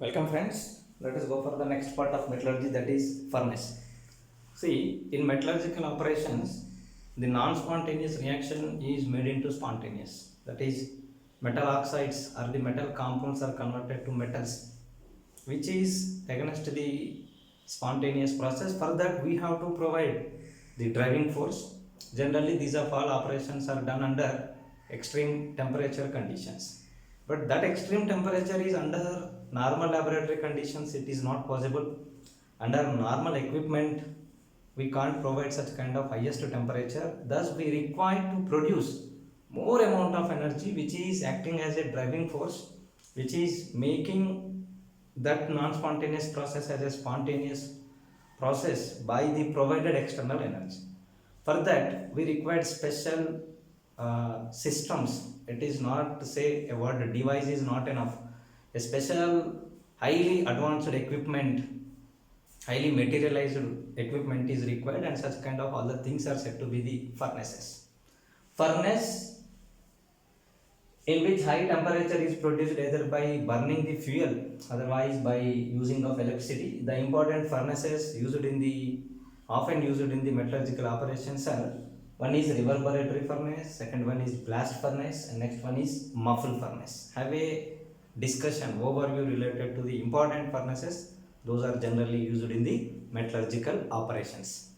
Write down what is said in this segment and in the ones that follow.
Welcome friends. Let us go for the next part of metallurgy, that is furnace. See, in metallurgical operations, the non-spontaneous reaction is made into spontaneous. That is, metal oxides or the metal compounds are converted to metals, which is against the spontaneous process. For that, we have to provide the driving force. Generally, these of all operations are done under extreme temperature conditions. But that extreme temperature is under normal laboratory conditions, it is not possible. Under normal equipment, we can't provide such kind of highest temperature. Thus, we require to produce more amount of energy, which is acting as a driving force, which is making that non-spontaneous process as a spontaneous process by the provided external energy. For that, we require special systems. It is not to say a word device is not enough. A special, highly advanced equipment, highly materialized equipment is required, and such kind of all the things are said to be the furnaces. Furnace in which high temperature is produced either by burning the fuel, otherwise by using of electricity. The important furnaces often used in the metallurgical operations are: one is reverberatory furnace, second one is blast furnace, and next one is muffle furnace. Have a discussion overview related to the important furnaces. Those are generally used in the metallurgical operations.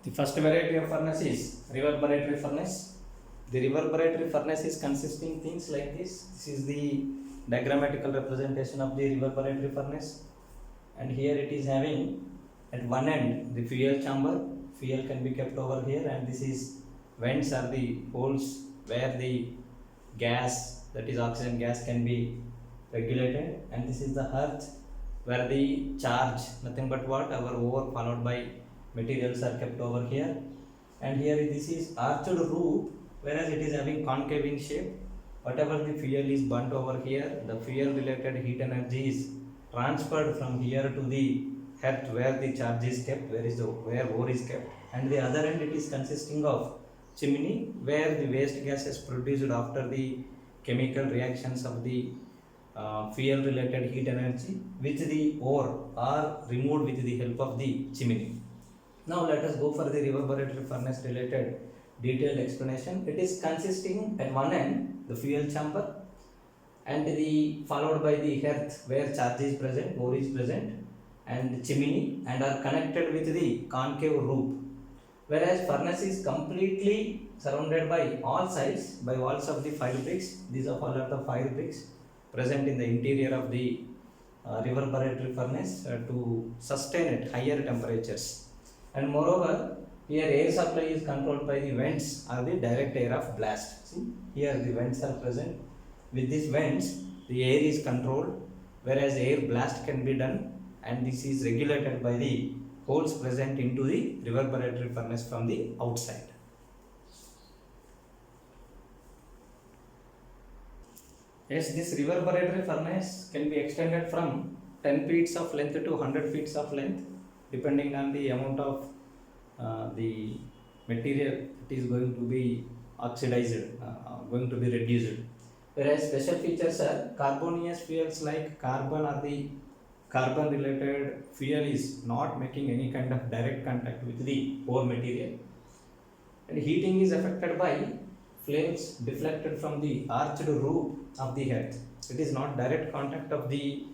The first variety of furnace is reverberatory furnace. The reverberatory furnace is consisting things like this. This is the diagrammatical representation of the reverberatory furnace, and here it is having at one end the fuel chamber. Fuel can be kept over here, and this is vents are the holes where the gas, that is oxygen gas, can be regulated, and this is the hearth where the charge, nothing but what, our ore followed by materials are kept over here. And here this is arched roof, whereas it is having concave in shape. Whatever the fuel is burnt over here, the fuel related heat energy is transferred from here to the hearth where the charge is kept, where ore is kept. And the other end, it is consisting of chimney, where the waste gas is produced after the chemical reactions of the fuel related heat energy, which the ore are removed with the help of the chimney. Now let us go for the reverberatory furnace related detailed explanation. It is consisting at one end the fuel chamber, and the followed by the hearth where charge is present, ore is present, and chimney, and are connected with the concave roof. Whereas furnace is completely surrounded by all sides by walls of the fire bricks. These are all of the fire bricks present in the interior of the reverberatory furnace to sustain it higher temperatures. And moreover, here air supply is controlled by the vents or the direct air of blast. See, here the vents are present. With these vents, the air is controlled, whereas air blast can be done, and this is regulated by the holes present into the reverberatory furnace from the outside. Yes, this reverberatory furnace can be extended from 10 feet of length to 100 feet of length, depending on the amount of the material that is going to be oxidized, going to be reduced. Whereas special features are carbonious fuels like carbon or the carbon related fuel is not making any kind of direct contact with the ore material, and heating is affected by flames deflected from the arched roof of the hearth. It is not direct contact of the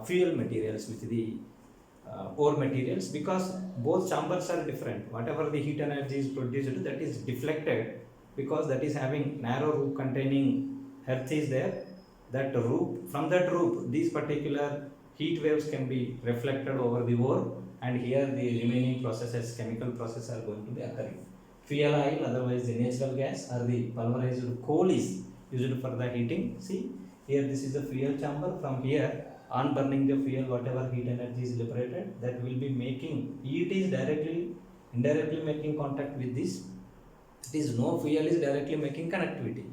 fuel materials with the ore materials, because both chambers are different. Whatever the heat energy is produced, that is deflected, because that is having narrow roof containing hearth is there. That roof, from that roof, these particular heat waves can be reflected over the ore, and here the remaining processes, chemical processes, are going to be occurring. Fuel oil, otherwise the natural gas, or the pulverized coal is used for the heating. See, here this is the fuel chamber. From here, on burning the fuel, whatever heat energy is liberated, that will be making, heat is indirectly making contact with this. It is no fuel is directly making connectivity.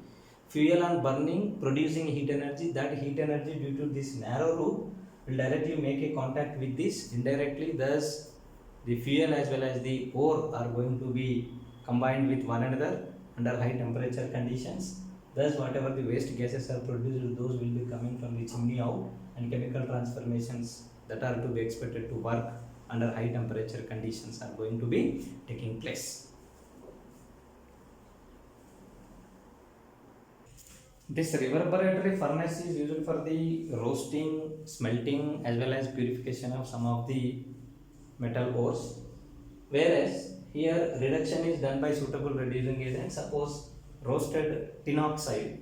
Fuel on burning, producing heat energy, that heat energy due to this narrow roof will directly make a contact with this indirectly. Thus, the fuel as well as the ore are going to be combined with one another under high temperature conditions, Thus, whatever the waste gases are produced, those will be coming from the chimney out, and chemical transformations that are to be expected to work under high temperature conditions are going to be taking place. This reverberatory furnace is used for the roasting, smelting, as well as purification of some of the metal ores. Whereas here reduction is done by suitable reducing agent. Suppose roasted tin oxide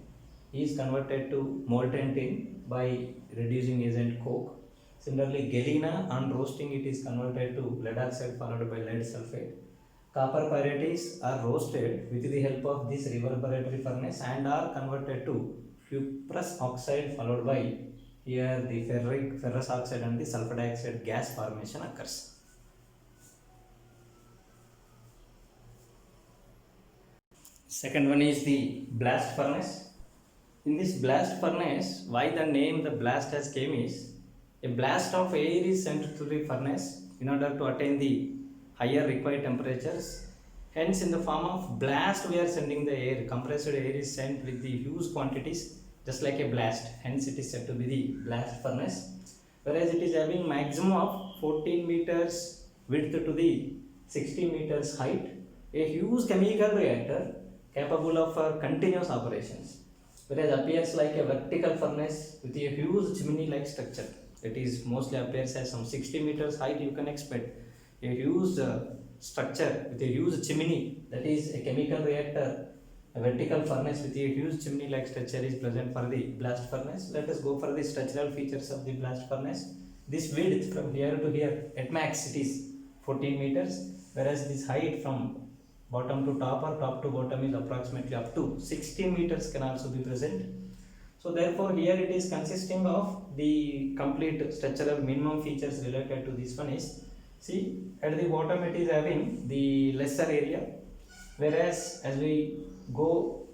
is converted to molten tin by reducing agent coke. Similarly, galena on roasting it is converted to lead oxide followed by lead sulfate. Copper pyrites are roasted with the help of this reverberatory furnace and are converted to cuprous oxide followed by here the ferrous oxide and the sulfur dioxide gas formation occurs. Second one is the blast furnace. In this blast furnace, why the name the blast has came is a blast of air is sent to the furnace in order to attain the higher required temperatures. Hence, in the form of blast, we are sending the air. Compressed air is sent with the huge quantities, just like a blast. Hence, it is said to be the blast furnace. Whereas it is having maximum of 14 meters width to the 60 meters height. A huge chemical reactor capable of continuous operations. Whereas appears like a vertical furnace with a huge chimney-like structure. It is mostly appears as some 60 meters height. You can expect a huge structure with a huge chimney, that is a chemical reactor. A vertical furnace with a huge chimney like structure is present for the blast furnace. Let us go for the structural features of the blast furnace. This width from here to here at max it is 14 meters, whereas this height from bottom to top or top to bottom is approximately up to 60 meters can also be present. So therefore here it is consisting of the complete structural minimum features related to this one is, see, at the bottom it is having the lesser area, whereas as we go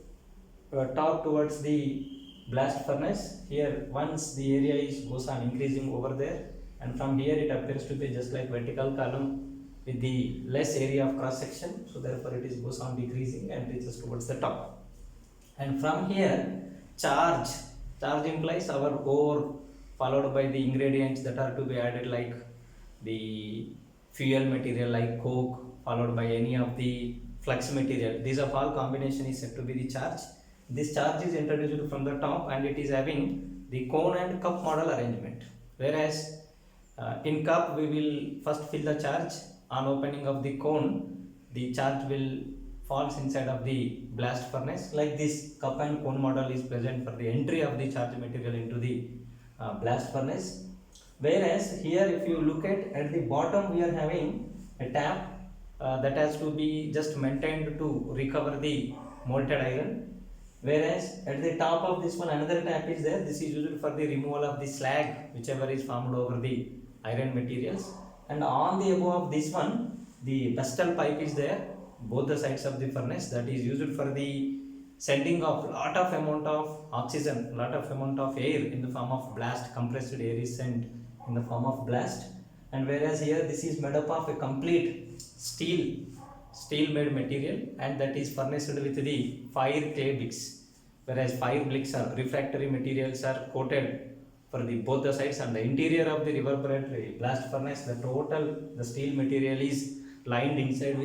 top towards the blast furnace, here once the area is goes on increasing over there, and from here it appears to be just like vertical column with the less area of cross section, so therefore it is goes on decreasing and reaches towards the top. And from here charge implies our ore followed by the ingredients that are to be added like the fuel material like coke followed by any of the flux material. These of all combination is said to be the charge. This charge is introduced from the top and it is having the cone and cup model arrangement. Whereas in cup we will first fill the charge. On opening of the cone, the charge will falls inside of the blast furnace. Like this cup and cone model is present for the entry of the charge material into the blast furnace. Whereas here if you look at the bottom we are having a tap that has to be just maintained to recover the molten iron, whereas at the top of this one another tap is there. This is used for the removal of the slag whichever is formed over the iron materials, and on the above of this one the pestle pipe is there both the sides of the furnace, that is used for the sending of lot of amount of oxygen, lot of amount of air in the form of blast. Compressed air is sent in the form of blast. And whereas here this is made up of a complete steel made material, and that is furnished with the fire clay bricks, whereas fire bricks are refractory materials are coated for the both the sides. And the interior of the reverberatory blast furnace, the steel material is lined inside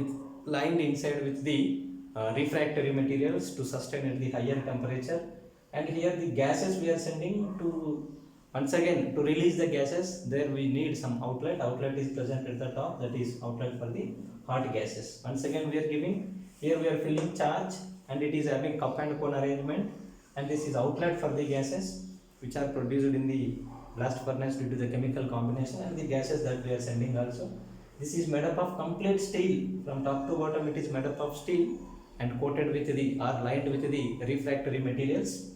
with the refractory materials to sustain at the higher temperature. And here the gases we are sending to, once again to release the gases, there we need some outlet is present at the top, that is outlet for the hot gases. Once again we are giving, here we are filling charge and it is having cup and cone arrangement, and this is outlet for the gases which are produced in the blast furnace due to the chemical combination, and the gases that we are sending also. This is made up of complete steel, from top to bottom it is made up of steel and coated with the or lined with the refractory materials.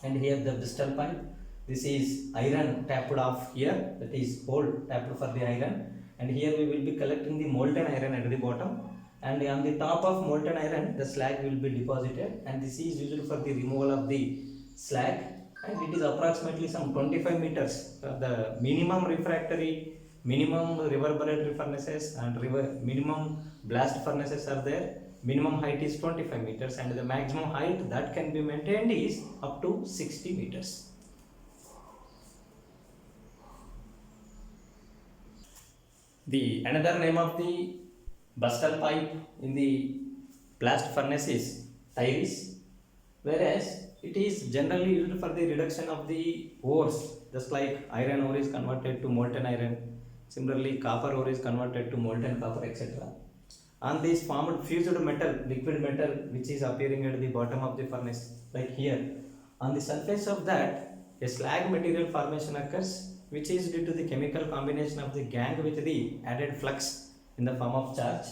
And here the pistol pipe, this is iron tapped off here, that is hole tapped for the iron, and here we will be collecting the molten iron at the bottom, and on the top of molten iron the slag will be deposited, and this is used for the removal of the slag, and it is approximately some 25 meters. The minimum reverberatory furnaces and minimum blast furnaces are there. minimum height is 25 meters and the maximum height that can be maintained is up to 60 meters. The another name of the Bristol pipe in the blast furnace is Tyrese, whereas it is generally used for the reduction of the ores, just like iron ore is converted to molten iron, similarly copper ore is converted to molten copper, etc. On this formed fused metal, liquid metal, which is appearing at the bottom of the furnace, like here, on the surface of that, a slag material formation occurs, which is due to the chemical combination of the gangue with the added flux in the form of charge.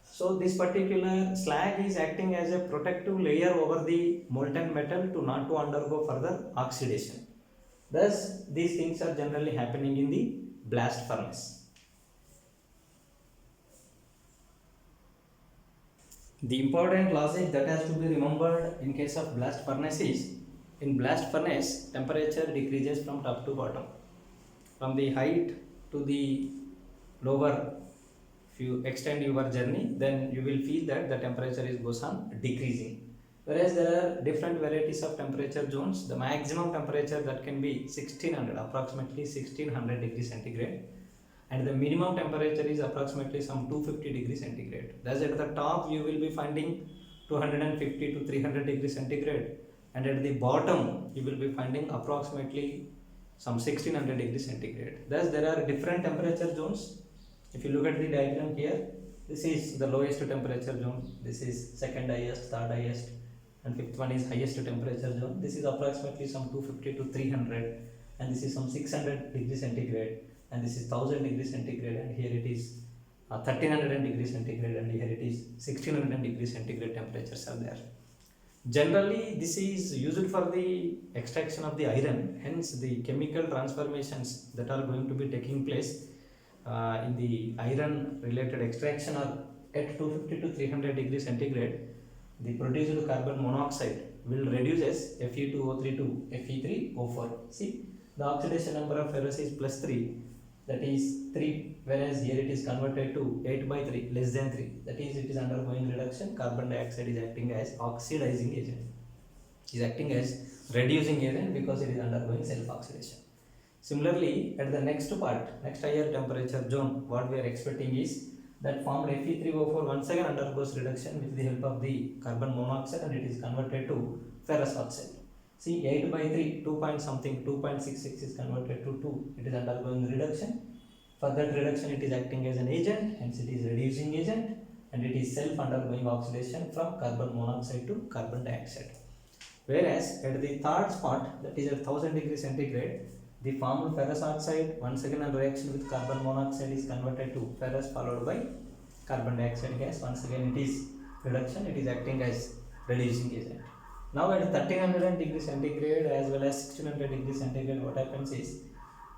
So this particular slag is acting as a protective layer over the molten metal to not to undergo further oxidation. Thus, these things are generally happening in the blast furnace. The important logic that has to be remembered in case of blast furnace is, in blast furnace, temperature decreases from top to bottom. From the height to the lower, if you extend your journey, then you will feel that the temperature goes on decreasing. Whereas there are different varieties of temperature zones. The maximum temperature that can be 1600, approximately 1600 degrees centigrade, and the minimum temperature is approximately some 250 degrees centigrade. Thus at the top you will be finding 250 to 300 degrees centigrade, and at the bottom you will be finding approximately some 1600 degrees centigrade. Thus there are different temperature zones. If you look at the diagram here, this is the lowest temperature zone, this is second highest, third highest, and fifth one is highest temperature zone. This is approximately some 250 to 300, and this is some 600 degrees centigrade, and this is 1000 degrees centigrade, and here it is 1300 degrees centigrade, and here it is 1600 degrees centigrade temperatures are there. Generally this is used for the extraction of the iron, hence the chemical transformations that are going to be taking place in the iron related extraction are at 250 to 300 degrees centigrade. The produced carbon monoxide will reduce as Fe2O3 to Fe3O4. See, the oxidation number of ferrous is plus 3, that is 3, whereas here it is converted to 8 by 3, less than 3, that is it is undergoing reduction. Carbon dioxide is acting as oxidizing agent, is acting as reducing agent because it is undergoing self oxidation. Similarly, at the next part, next higher temperature zone, what we are expecting is that formed Fe3O4 once again undergoes reduction with the help of the carbon monoxide, and it is converted to ferrous oxide. See, 8 by 3, 2 point something, 2.66 is converted to 2, it is undergoing reduction. For that reduction it is acting as an agent, hence it is reducing agent, and it is self undergoing oxidation from carbon monoxide to carbon dioxide. Whereas at the third spot, that is at 1000 degrees centigrade, the formed ferrous oxide once again on reaction with carbon monoxide is converted to ferrous followed by carbon dioxide gas. Once again it is reduction, it is acting as reducing agent. Now at 1300 degrees centigrade as well as 1600 degrees centigrade, what happens is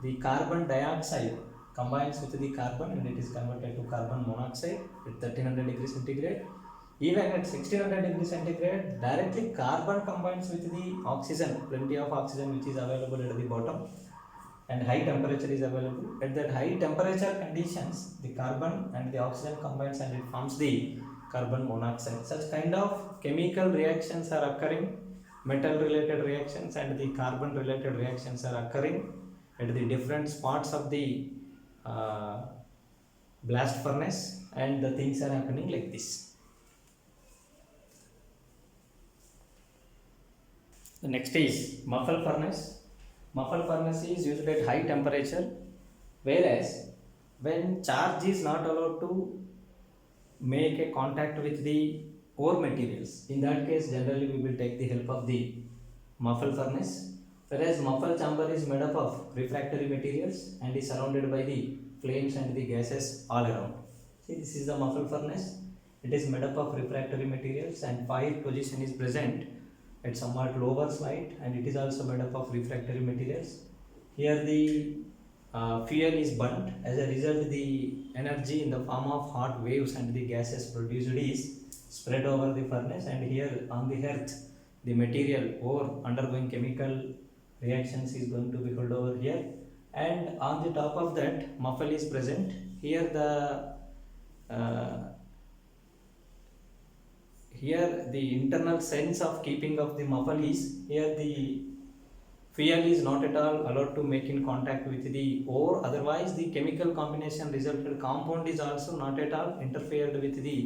the carbon dioxide combines with the carbon and it is converted to carbon monoxide at 1300 degrees centigrade. Even at 1600 degrees centigrade, directly carbon combines with the oxygen, plenty of oxygen which is available at the bottom, and high temperature is available. At that high temperature conditions, the carbon and the oxygen combines and it forms the carbon monoxide. Such kind of chemical reactions are occurring, metal related reactions and the carbon related reactions are occurring at the different spots of the blast furnace, and the things are happening like this. The next is muffle furnace. Muffle furnace is used at high temperature, whereas when charge is not allowed to make a contact with the ore materials, in that case generally we will take the help of the muffle furnace. Whereas muffle chamber is made up of refractory materials and is surrounded by the flames and the gases all around. See, this is the muffle furnace. It is made up of refractory materials and fire position is present at somewhat lower slide, and it is also made up of refractory materials. Here the fuel is burnt. As a result, the energy in the form of hot waves and the gases produced is spread over the furnace, and here on the earth the material ore undergoing chemical reactions is going to be held over here, and on the top of that muffle is present. Here the here the internal sense of keeping of the muffle is, here the fuel is not at all allowed to make in contact with the ore, otherwise the chemical combination resulted compound is also not at all interfered with the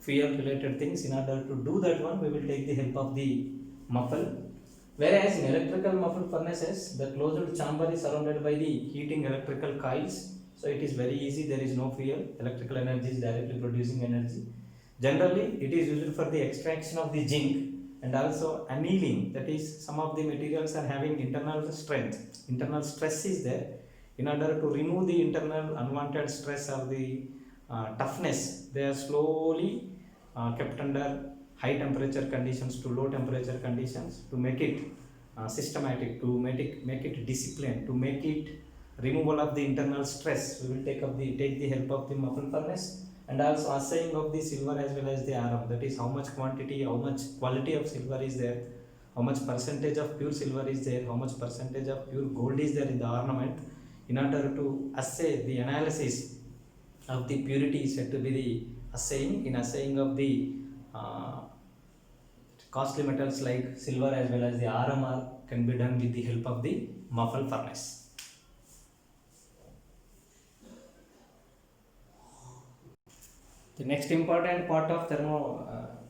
fuel related things. In order to do that one, we will take the help of the muffle. Whereas in electrical muffle furnaces, the closed chamber is surrounded by the heating electrical coils, so it is very easy, there is no fuel, electrical energy is directly producing energy. Generally it is used for the extraction of the zinc and also annealing, that is some of the materials are having internal strength, internal stress is there. In order to remove the internal unwanted stress or the toughness, they are slowly kept under high temperature conditions to low temperature conditions to make it systematic, to make it disciplined, to make it removal of the internal stress. We will take the help of the muffle furnace, and also assaying of the silver as well as the iron, that is how much quantity, how much quality of silver is there, how much percentage of pure silver is there, how much percentage of pure gold is there in the ornament. In order to assay, the analysis of the purity is said to be the assaying. In assaying of the costly metals like silver as well as the RMR can be done with the help of the muffle furnace. The next important part of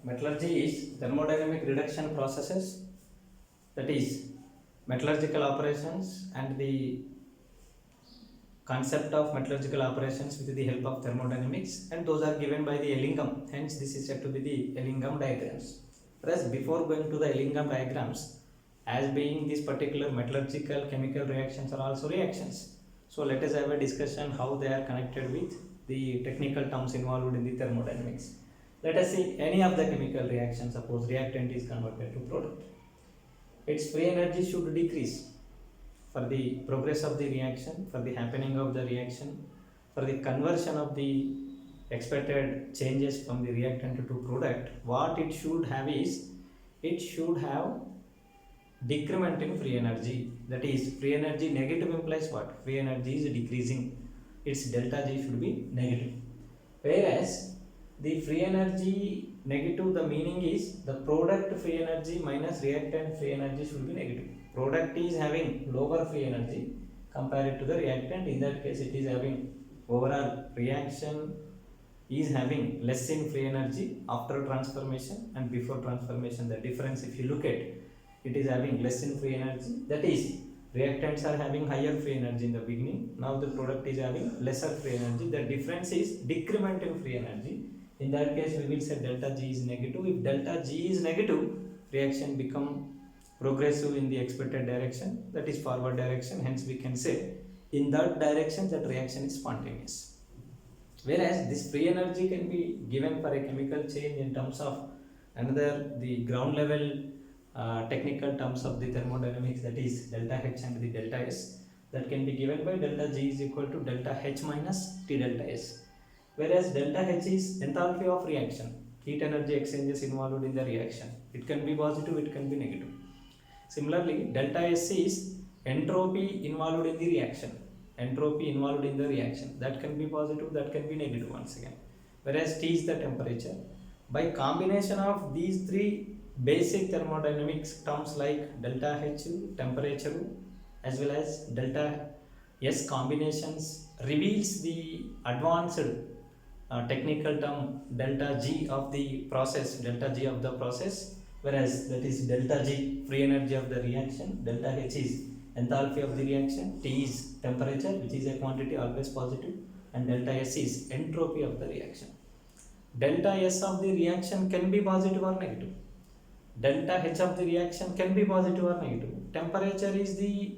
metallurgy is thermodynamic reduction processes, that is metallurgical operations and the concept of metallurgical operations with the help of thermodynamics, and those are given by the Ellingham. Hence this is said to be the Ellingham diagrams. Whereas before going to the Ellingham diagrams, as being this particular metallurgical chemical reactions are also reactions, so let us have a discussion how they are connected with the technical terms involved in the thermodynamics. Let us see any of the chemical reactions. Suppose reactant is converted to product, its free energy should decrease for the progress of the reaction, for the happening of the reaction, for the conversion of the expected changes from the reactant to product. What it should have is, it should have decrement in free energy, that is free energy negative implies what? Free energy is decreasing, its delta G should be negative. Whereas the free energy negative, the meaning is the product free energy minus reactant free energy should be negative. Product is having lower free energy compared to the reactant. In that case, it is having overall reaction is having less in free energy after transformation and before transformation. The difference, if you look at, it is having less in free energy, that is reactants are having higher free energy in the beginning, now the product is having lesser free energy. The difference is decrement in free energy. In that case, we will say delta G is negative. If delta G is negative, reaction become progressive in the expected direction, that is forward direction. Hence we can say in that direction that reaction is spontaneous. Whereas this free energy can be given for a chemical change in terms of another, the ground level technical terms of the thermodynamics, that is delta H and the delta S, that can be given by delta G is equal to delta H minus T delta S. Whereas delta H is enthalpy of reaction, heat energy exchanges involved in the reaction. It can be positive, it can be negative. Similarly, delta S is entropy involved in the reaction, entropy involved in the reaction, that can be positive, that can be negative once again. Whereas T is the temperature. By combination of these three basic thermodynamics terms like delta H, temperature, as well as delta S combinations reveals the advanced technical term delta G of the process, delta G of the process. Whereas that is delta G free energy of the reaction, delta H is enthalpy of the reaction, T is temperature, which is a quantity always positive, and delta S is entropy of the reaction. Delta S of the reaction can be positive or negative. Delta H of the reaction can be positive or negative. Temperature is the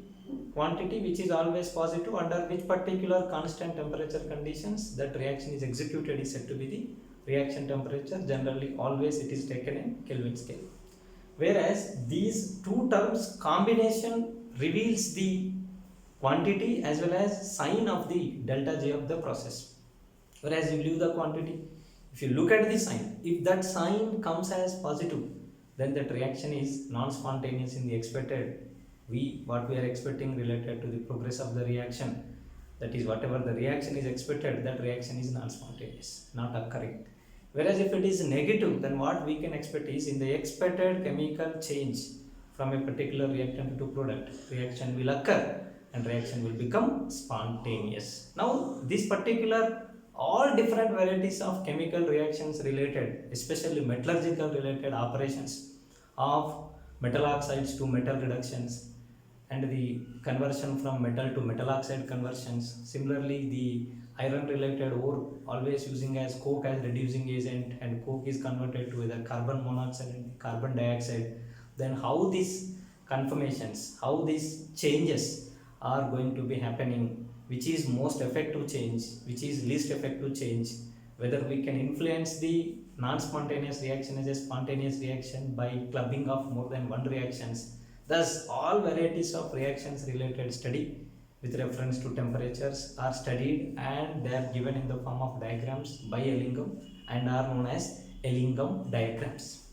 quantity which is always positive, under which particular constant temperature conditions that reaction is executed is said to be the reaction temperature. Generally always it is taken in Kelvin scale. Whereas these two terms combination reveals the quantity as well as sign of the delta G of the process. Whereas you leave the quantity, if you look at the sign, if that sign comes as positive, then that reaction is non-spontaneous in the expected. What we are expecting related to the progress of the reaction, that is whatever the reaction is expected, that reaction is non-spontaneous, not occurring. Whereas if it is negative, then what we can expect is in the expected chemical change from a particular reactant to product, reaction will occur and reaction will become spontaneous. Now this particular all different varieties of chemical reactions related, especially metallurgical related operations of metal oxides to metal reductions and the conversion from metal to metal oxide conversions. Similarly, the iron related ore always using as coke as reducing agent, and coke is converted to either carbon monoxide and carbon dioxide. Then how these conformations, how these changes are going to be happening, which is most effective change, which is least effective change, whether we can influence the non-spontaneous reaction as a spontaneous reaction by clubbing of more than one reactions. Thus, all varieties of reactions related study with reference to temperatures are studied and they are given in the form of diagrams by Ellingham and are known as Ellingham diagrams.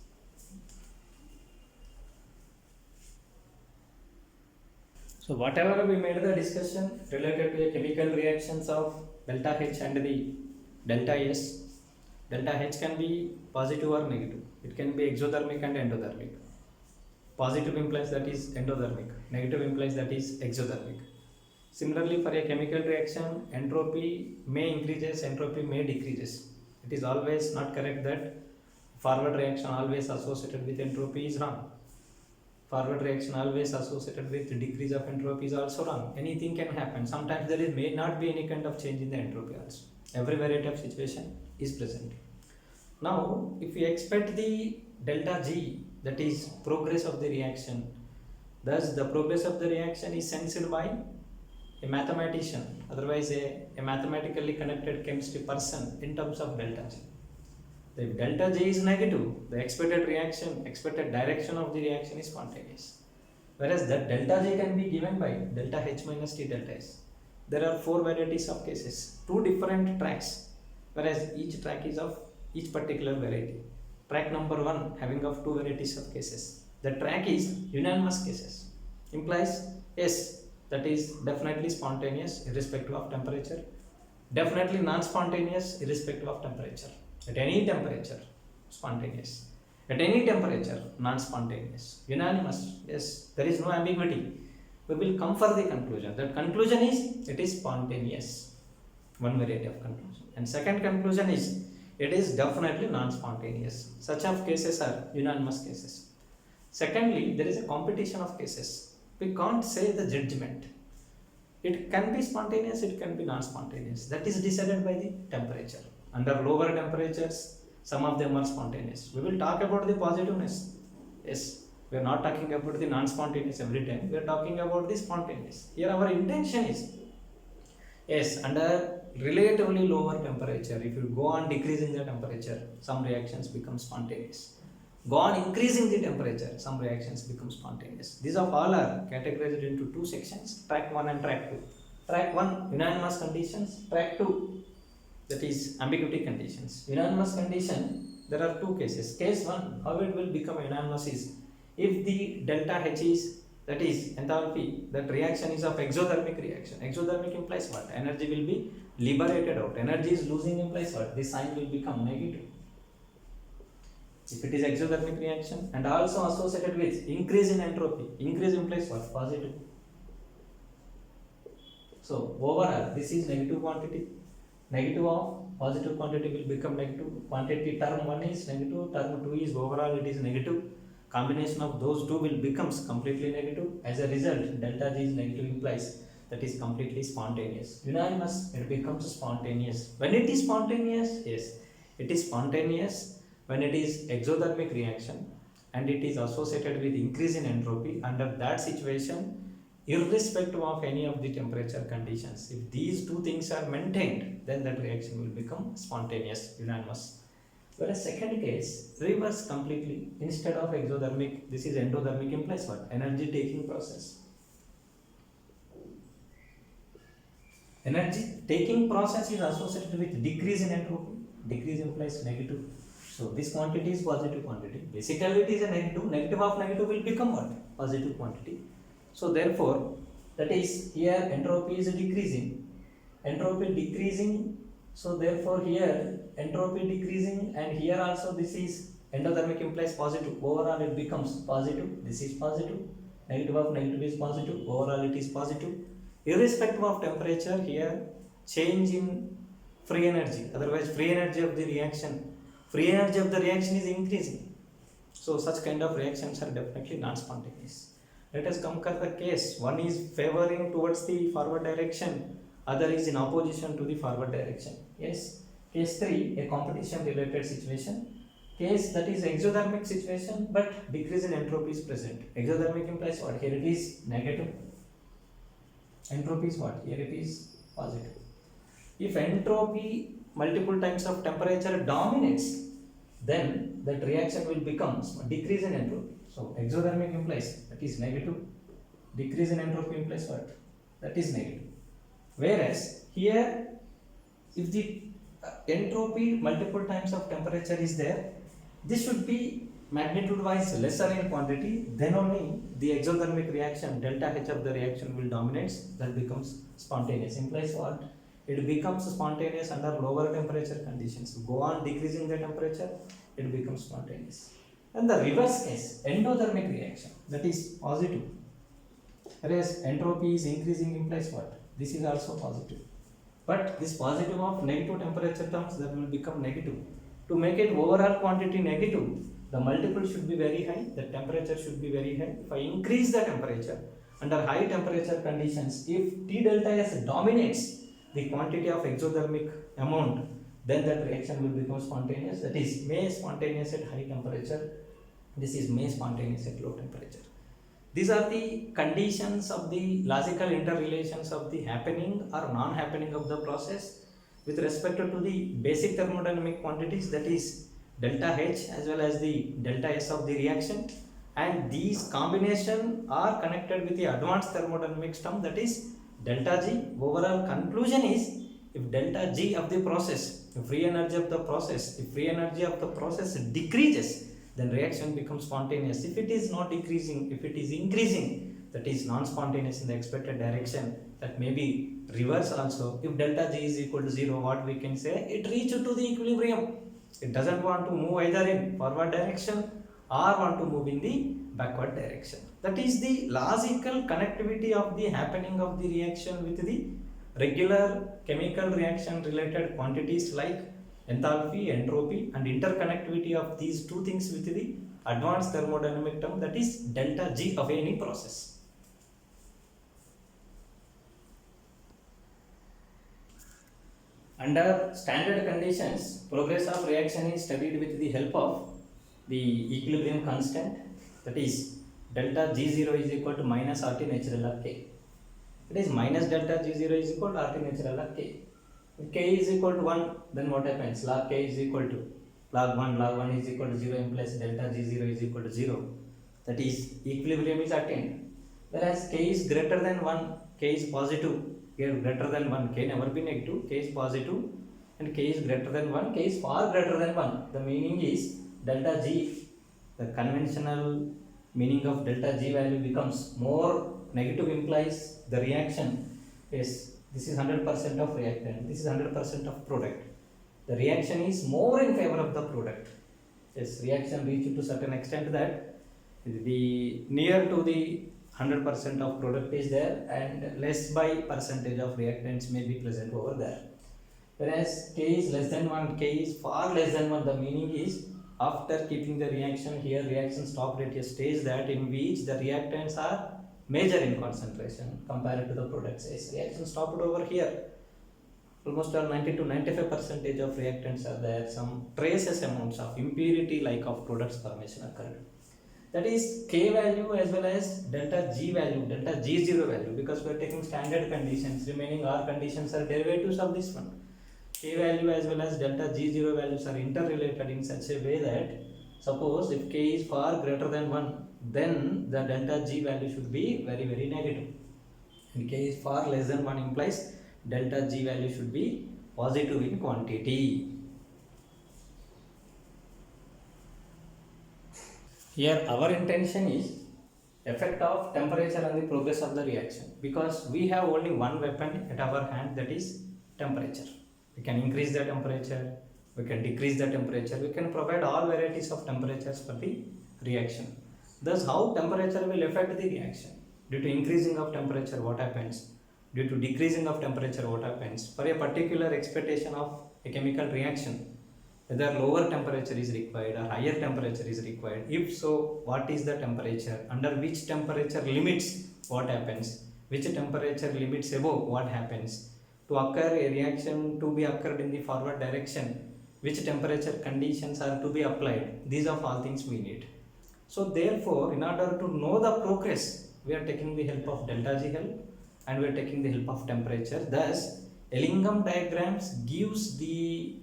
So whatever we made the discussion related to the chemical reactions of delta H and the delta S, delta H can be positive or negative. It can be exothermic and endothermic. Positive implies that is endothermic, negative implies that is exothermic. Similarly, for a chemical reaction, entropy may increases, entropy may decreases. It is always not correct that forward reaction always associated with entropy is wrong. Forward reaction always associated with decrease of entropy is also wrong. Anything can happen. Sometimes there may not be any kind of change in the entropy also. Every variety of situation is present. Now, if we expect the delta G, that is progress of the reaction, thus the progress of the reaction is sensed by a mathematician, otherwise a mathematically connected chemistry person in terms of delta G. If delta G is negative, the expected reaction, expected direction of the reaction is spontaneous. Whereas that delta G can be given by delta H minus T delta S. There are 4 varieties of cases, 2 different tracks, whereas each track is of each particular variety. Track number 1 having of 2 varieties of cases. The track is unanimous cases, implies yes, that is definitely spontaneous irrespective of temperature, definitely non-spontaneous irrespective of temperature. At any temperature, spontaneous. At any temperature, non-spontaneous. Unanimous, yes, there is no ambiguity. We will come for the conclusion. That conclusion is, it is spontaneous. One variety of conclusion. And second conclusion is, it is definitely non-spontaneous. Such of cases are unanimous cases. Secondly, there is a competition of cases. We can't say the judgment. It can be spontaneous, it can be non-spontaneous. That is decided by the temperature. Under lower temperatures, some of them are spontaneous. We will talk about the positiveness. Yes, we are not talking about the non-spontaneous every time. We are talking about the spontaneous. Here our intention is, yes, under relatively lower temperature, if you go on decreasing the temperature, some reactions become spontaneous. Go on increasing the temperature, some reactions become spontaneous. These of all are categorized into 2 sections, track 1 and track 2. Track 1, unanimous conditions. Track 2, that is ambiguity conditions. Unanimous condition, there are 2 cases. Case 1, how it will become unanimous is, if the delta H is, that is enthalpy, that reaction is of exothermic reaction. Exothermic implies what? Energy will be liberated out. Energy is losing implies what? This sign will become negative. If it is exothermic reaction and also associated with increase in entropy, increase implies what? Positive. So overall, this is negative quantity. Negative of positive quantity will become negative quantity. Term 1 is negative, term 2 is overall it is negative. Combination of those 2 will becomes completely negative. As a result, delta G is negative implies that is completely spontaneous. Unanimous, it becomes spontaneous. When it is spontaneous, yes, it is spontaneous when it is exothermic reaction and it is associated with increase in entropy. Under that situation, irrespective of any of the temperature conditions, if these 2 things are maintained, then that reaction will become spontaneous, unanimous. Whereas second case, reverse completely. Instead of exothermic, this is endothermic implies what? Energy taking process. Energy taking process is associated with decrease in entropy. Decrease implies negative. So this quantity is positive quantity. Basically it is a negative. Negative of negative will become what? Positive quantity. So therefore, that is here entropy is decreasing. Entropy decreasing So therefore here entropy decreasing, and here also this is endothermic implies positive. Overall it becomes positive. This is positive. Negative of negative is positive. Overall it is positive. Irrespective of temperature, here change in free energy. Otherwise free energy of the reaction is increasing. So such kind of reactions are definitely non-spontaneous. Let us compare the case. One is favoring towards the forward direction, other is in opposition to the forward direction. Yes. Case 3, a competition related situation. Case that is exothermic situation, but decrease in entropy is present. Exothermic implies what? Here it is negative. Entropy is what? Here it is positive. If entropy multiple times of temperature dominates, then that reaction will become decrease in entropy. So exothermic implies that is negative. Decrease in entropy implies what? That is negative. Whereas here, if the entropy multiple times of temperature is there, this should be magnitude wise lesser in quantity, then only the exothermic reaction, delta H of the reaction will dominate, that becomes spontaneous. Implies what? It becomes spontaneous under lower temperature conditions. Go on decreasing the temperature, it becomes spontaneous. And the reverse case, endothermic reaction, that is positive. Whereas entropy is increasing implies what? This is also positive. But this positive of negative temperature terms, that will become negative. To make it overall quantity negative, the multiple should be very high, the temperature should be very high. If I increase the temperature, under high temperature conditions, if T delta S dominates the quantity of exothermic amount, then that reaction will become spontaneous. That is may spontaneous at high temperature, this is may spontaneous at low temperature. These are the conditions of the logical interrelations of the happening or non-happening of the process with respect to the basic thermodynamic quantities, that is delta H as well as the delta S of the reaction, and these combination are connected with the advanced thermodynamics term, that is delta G. Overall conclusion is, if delta G of the process, if free energy of the process decreases, then reaction becomes spontaneous. If it is not decreasing, if it is increasing, that is non-spontaneous in the expected direction. That may be reverse also. If delta G is equal to 0, what we can say? It reached to the equilibrium. It doesn't want to move either in forward direction or want to move in the backward direction. That is the logical connectivity of the happening of the reaction with the regular chemical reaction related quantities like enthalpy, entropy, and interconnectivity of these two things with the advanced thermodynamic term, that is delta G of any process. Under standard conditions, progress of reaction is studied with the help of the equilibrium constant, that is delta G0 is equal to minus RT natural log K. It is minus delta G0 is equal to RT natural log K. If K is equal to 1, then what happens? Log K is equal to log 1 is equal to 0 implies delta G0 is equal to 0. That is equilibrium is attained. Whereas K is greater than 1, K is positive. Here greater than 1, K never be negative, K is positive, and K is greater than 1, K is far greater than 1. The meaning is delta G, the conventional meaning of delta G value becomes more negative, implies the reaction is, this is 100% of reactant, this is 100% of product. The reaction is more in favor of the product. Yes, reaction reached to certain extent that the near to the 100% of product is there and less by percentage of reactants may be present over there. Whereas K is less than 1, K is far less than 1, the meaning is after keeping the reaction here, reaction stopped at a stage that in which the reactants are major in concentration compared to the product size. Reaction stopped over here. Almost 90 to 95% of reactants are there. Some traces amounts of impurity like of products formation occurred. That is K value as well as delta G value, delta G0 value, because we are taking standard conditions. Remaining R conditions are derivatives of this one. K value as well as delta G0 values are interrelated in such a way that suppose if K is far greater than 1, then the delta G value should be very negative. And K is far less than 1 implies delta G value should be positive in quantity. Here our intention is effect of temperature on the progress of the reaction, because we have only one weapon at our hand, that is temperature. We can increase the temperature, we can decrease the temperature, we can provide all varieties of temperatures for the reaction. Thus, how temperature will affect the reaction? Due to increasing of temperature, what happens? Due to decreasing of temperature, what happens? For a particular expectation of a chemical reaction, whether lower temperature is required or higher temperature is required. If so, what is the temperature? Under which temperature limits, what happens? Which temperature limits above, what happens? To occur a reaction to be occurred in the forward direction, which temperature conditions are to be applied? These are all things we need. So therefore, in order to know the progress, we are taking the help of delta G help and we are taking the help of temperature. Thus, Ellingham diagrams gives the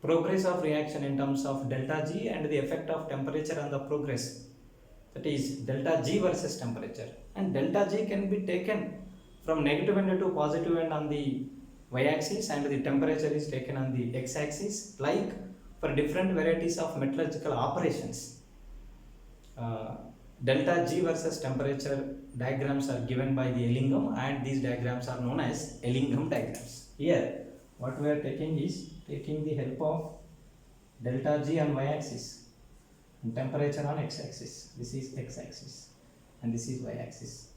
progress of reaction in terms of delta G and the effect of temperature on the progress. That is delta G versus temperature. And delta G can be taken from negative end to positive end on the y-axis and the temperature is taken on the x-axis, like for different varieties of metallurgical operations. Delta G versus temperature diagrams are given by the Ellingham and these diagrams are known as Ellingham diagrams. Here what we are taking is taking the help of delta G on y-axis and temperature on x-axis. This is x-axis and this is y-axis.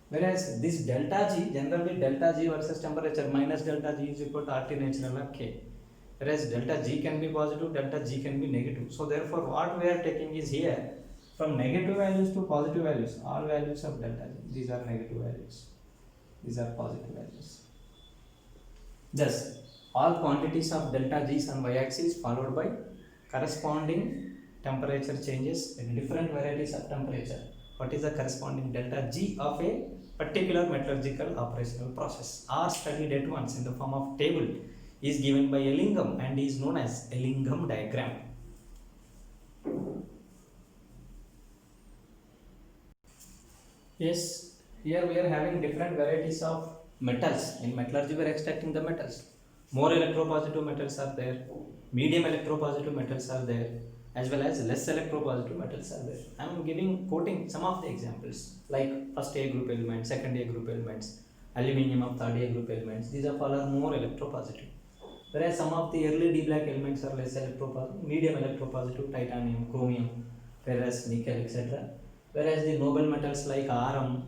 Whereas this delta G, generally delta G versus temperature minus delta G is equal to RT natural log K. Whereas delta G can be positive, delta G can be negative. So therefore what we are taking is here from negative values to positive values, all values of delta G. These are negative values, these are positive values. Thus, all quantities of delta G's on y-axis followed by corresponding temperature changes in different varieties of temperature. What is the corresponding delta G of a particular metallurgical operational process are studied at once in the form of table is given by Ellingham and is known as Ellingham diagram. Yes, here we are having different varieties of metals. In metallurgy we are extracting the metals. More electropositive metals are there, medium electropositive metals are there, as well as less electropositive metals are there. I am quoting some of the examples like first A group elements, second A group elements, aluminium of third A group elements. These are all are more electropositive. Whereas some of the early D black elements are less electropositive, medium electropositive, titanium, chromium, ferrous, nickel, etc. Whereas the noble metals like iron,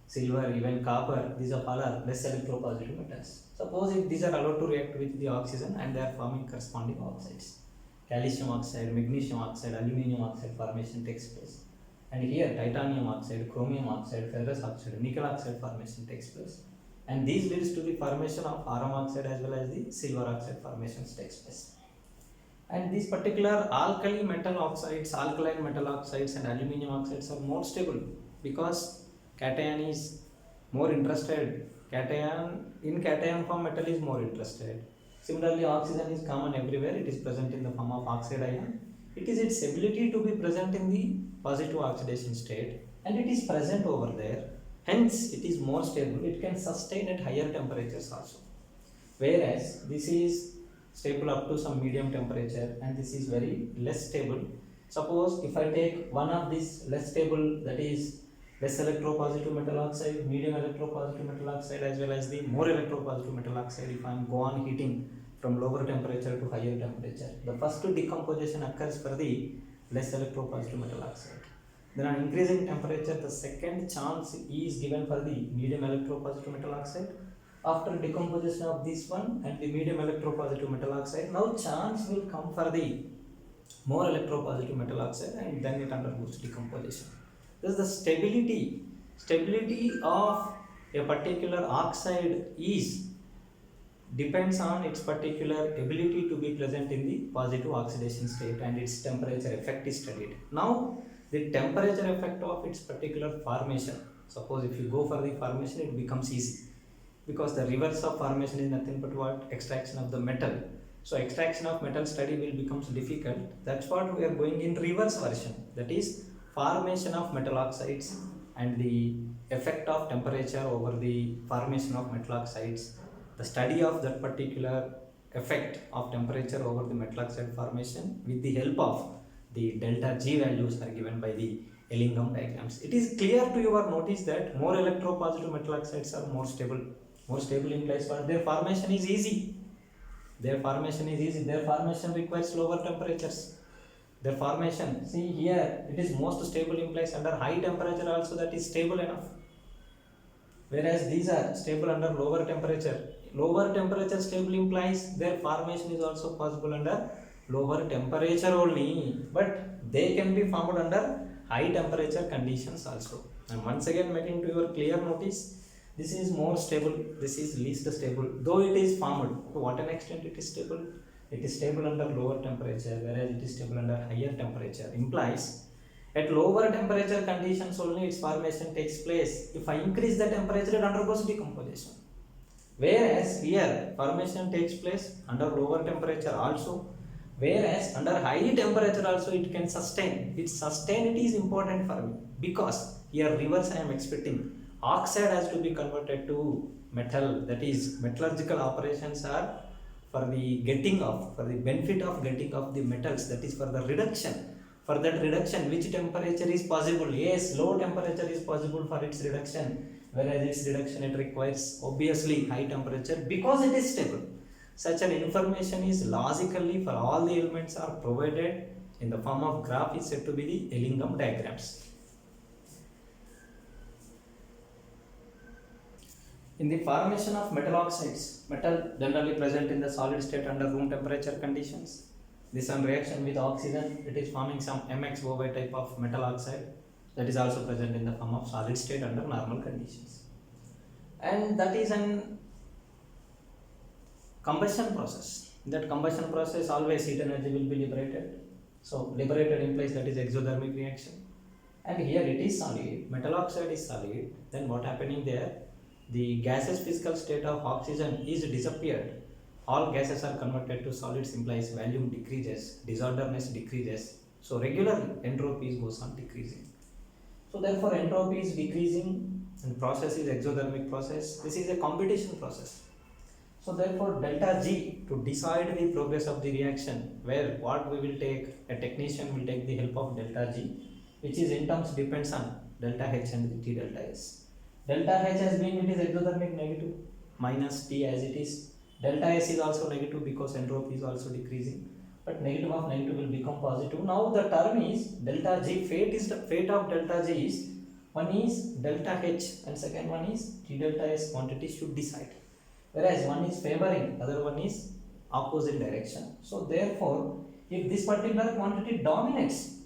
silver, even copper, these are all are less electropositive metals. Suppose if these are allowed to react with the oxygen and they are forming corresponding oxides. Calcium oxide, magnesium oxide, aluminium oxide formation takes place. And here titanium oxide, chromium oxide, ferrous oxide, nickel oxide formation takes place. And these leads to the formation of iron oxide as well as the silver oxide formations takes place. And these particular alkali metal oxides, alkaline metal oxides and aluminium oxides are more stable because cation is more interested. Cation form metal is more interested. Similarly, oxygen is common everywhere. It is present in the form of oxide ion. It is its ability to be present in the positive oxidation state and it is present over there. Hence, it is more stable. It can sustain at higher temperatures also. Whereas, this is stable up to some medium temperature and this is very less stable. Suppose if I take one of these less stable, that is less electropositive metal oxide, medium electropositive metal oxide as well as the more electropositive metal oxide, if I am go on heating from lower temperature to higher temperature, the first decomposition occurs for the less electropositive metal oxide. Then on increasing temperature, the second chance is given for the medium electropositive metal oxide. After decomposition of this one and the medium electropositive metal oxide, now chance will come for the more electropositive metal oxide and then it undergoes decomposition. This is the stability of a particular oxide depends on its particular ability to be present in the positive oxidation state and its temperature effect is studied. Now the temperature effect of its particular formation, suppose if you go for the formation, it becomes easy because the reverse of formation is nothing but what? Extraction of the metal. So extraction of metal study will becomes difficult. That's what we are going in reverse version, that is formation of metal oxides and the effect of temperature over the formation of metal oxides. The study of that particular effect of temperature over the metal oxide formation with the help of the delta G values are given by the Ellingham diagrams. It is clear to your notice that more electropositive metal oxides are more stable More stable implies what? Their formation is easy. Their formation is easy. Their formation requires lower temperatures. Their formation, see here, it is most stable implies under high temperature also that is stable enough. Whereas these are stable under lower temperature. Lower temperature stable implies their formation is also possible under lower temperature only, but they can be formed under high temperature conditions also. And once again making to your clear notice, this is more stable, this is least stable, though it is formed. To what an extent it is stable? It is stable under lower temperature, whereas it is stable under higher temperature. Implies at lower temperature conditions only its formation takes place. If I increase the temperature, it undergoes decomposition. Whereas here formation takes place under lower temperature also. Whereas under high temperature also it can sustain. Its sustainability is important for me because here reverse I am expecting. Oxide has to be converted to metal, that is metallurgical operations are for the getting of, for the benefit of getting of the metals, that is for the reduction. For that reduction, which temperature is possible? Yes, low temperature is possible for its reduction, whereas its reduction it requires obviously high temperature because it is stable. Such an information is logically for all the elements are provided in the form of graph is said to be the Ellingham diagrams. In the formation of metal oxides, metal generally present in the solid state under room temperature conditions. This on reaction with oxygen, it is forming some MXOY type of metal oxide that is also present in the form of solid state under normal conditions. And that is an combustion process. In that combustion process, always heat energy will be liberated. So, liberated implies that is exothermic reaction. And here it is solid, metal oxide is solid. Then what happening there? The gaseous physical state of oxygen is disappeared. All gases are converted to solids implies volume decreases, disorderness decreases. So regularly entropy goes on decreasing. So therefore entropy is decreasing and process is exothermic process. This is a competition process. So therefore delta G to decide the progress of the reaction, where what we will take, a technician will take the help of delta G, which is in terms depends on delta H and the T delta S. Delta H has been, it is exothermic negative, minus T as it is. Delta S is also negative because entropy is also decreasing, but negative of negative will become positive. Now the term is delta G, fate of delta G is, one is delta H and second one is T delta S quantity should decide. Whereas one is favoring, other one is opposite direction. So therefore, if this particular quantity dominates,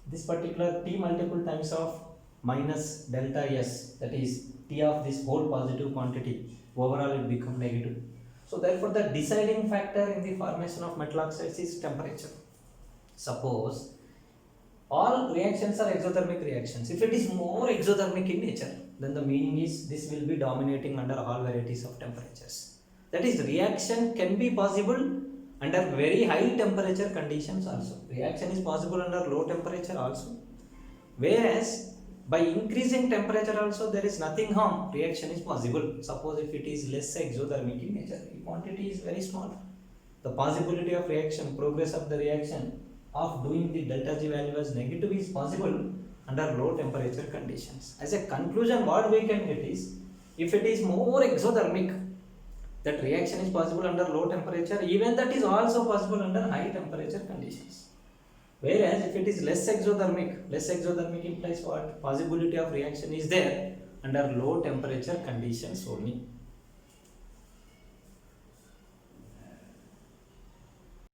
this particular T multiple times of minus delta S, that is T of this whole positive quantity, overall it become negative. So therefore the deciding factor in the formation of metal oxides is temperature. Suppose all reactions are exothermic reactions. If it is more exothermic in nature, then the meaning is this will be dominating under all varieties of temperatures. That is, reaction can be possible under very high temperature conditions also. Reaction is possible under low temperature also. Whereas by increasing temperature also there is nothing harm, reaction is possible. Suppose if it is less exothermic in nature, the quantity is very small, the possibility of reaction, progress of the reaction of doing the delta G value as negative is possible under low temperature conditions. As a conclusion, what we can get is, if it is more exothermic, that reaction is possible under low temperature, even that is also possible under high temperature conditions. Whereas if it is less exothermic implies what? Possibility of reaction is there under low temperature conditions only.